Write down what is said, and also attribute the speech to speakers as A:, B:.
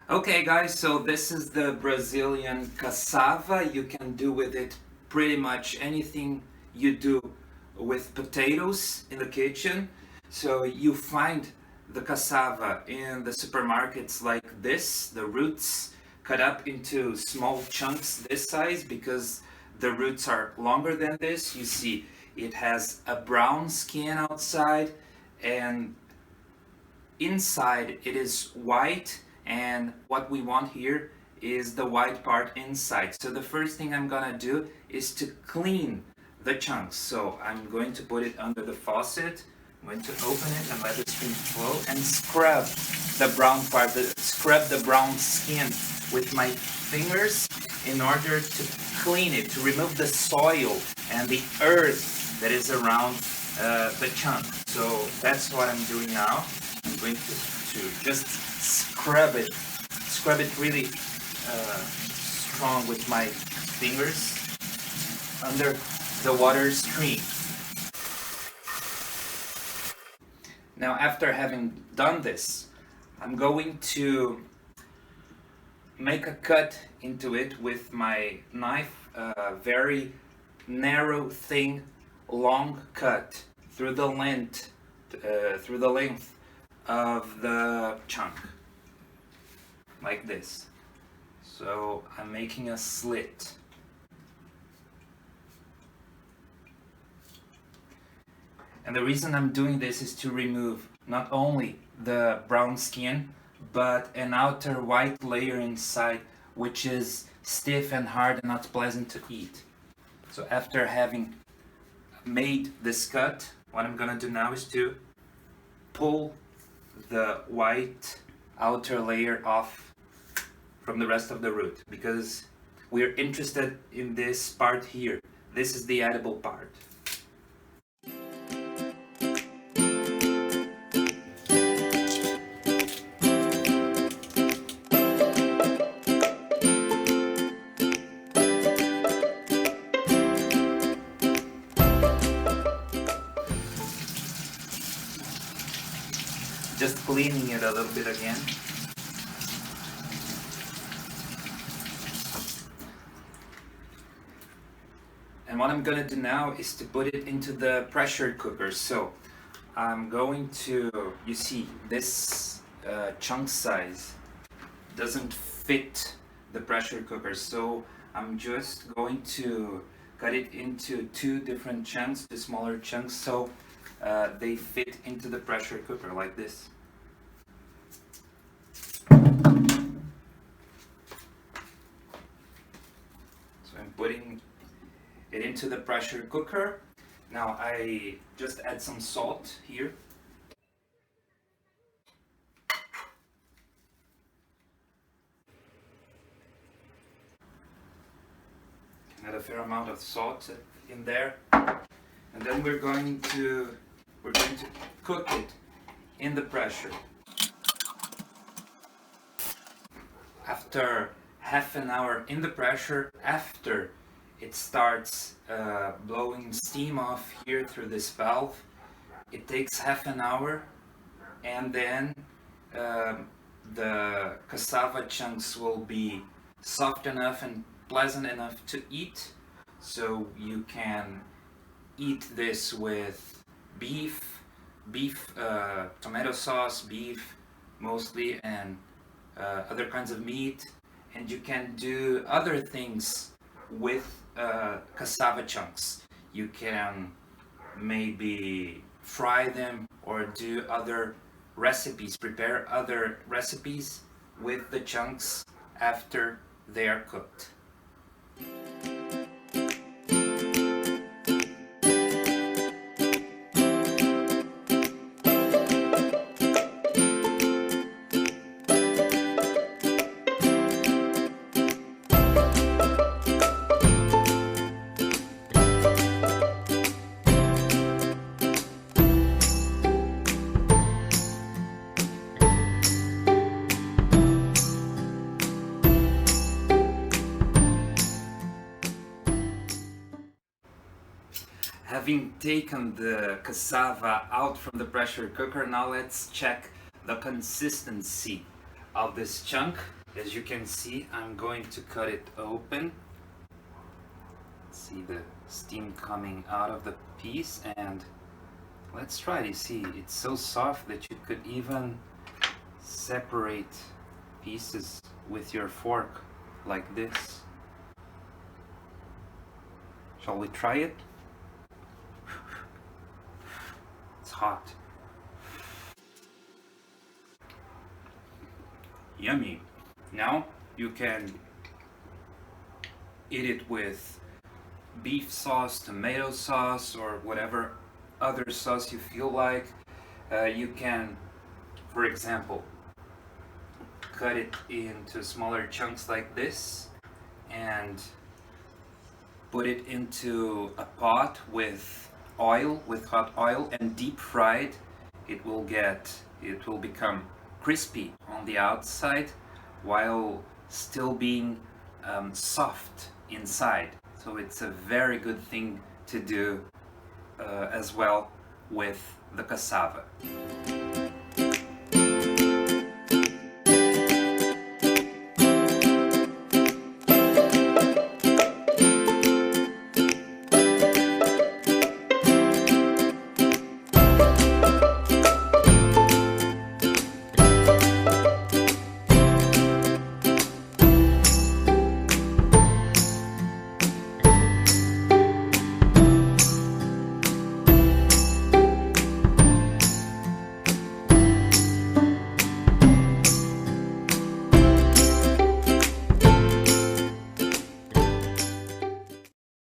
A: Okay guys, so this is the Brazilian cassava. You can do with it pretty much anything you do with potatoes in the kitchen. So you find the cassava in the supermarkets like this, the roots cut up into small chunks this size because the roots are longer than this. You see it has a brown skin outside and inside it is white, and what we want here is the white part inside. So the first thing I'm gonna do is to clean the chunks. So I'm going to put it under the faucet. I'm going to open it and let the stream flow and scrub the brown part, scrub the brown skin with my fingers in order to clean it, to remove the soil and the earth that is around the chunk. So that's what I'm doing now. I'm going to just scrub it really strong with my fingers under the water stream. Now after having done this, I'm going to make a cut into it with my knife, very narrow, thin, long cut through the length of the chunk, like this. So I'm making a slit. And the reason I'm doing this is to remove not only the brown skin, but an outer white layer inside, which is stiff and hard and not pleasant to eat. So after having made this cut, what I'm gonna do now is to pull the white outer layer off from the rest of the root, because we're interested in this part here. This is the edible part. Just cleaning it a little bit again. And what I'm gonna do now is to put it into the pressure cooker. So I'm going to, you see, this chunk size doesn't fit the pressure cooker. So I'm just going to cut it into two different chunks, two smaller chunks, so they fit into the pressure cooker like this. So I'm putting it into the pressure cooker. Now I just add some salt here. Add a fair amount of salt in there, and then we're going to cook it in the pressure. After half an hour in the pressure, after it starts blowing steam off here through this valve, it takes half an hour, and then the cassava chunks will be soft enough and pleasant enough to eat, so you can eat this with beef, tomato sauce, beef mostly, and other kinds of meat, and you can do other things with cassava chunks. You can maybe fry them or do other recipes, prepare other recipes with the chunks after they are cooked. Having taken the cassava out from the pressure cooker, now let's check the consistency of this chunk. As you can see, I'm going to cut it open. See the steam coming out of the piece, and let's try to see. It's so soft that you could even separate pieces with your fork like this. Shall we try it? It's hot. Yummy. Now you can eat it with beef sauce, tomato sauce, or whatever other sauce you feel like. You can, for example, cut it into smaller chunks like this and put it into a pot with oil, with hot oil, and deep fried. It will become crispy on the outside while still being soft inside. So it's a very good thing to do as well with the cassava.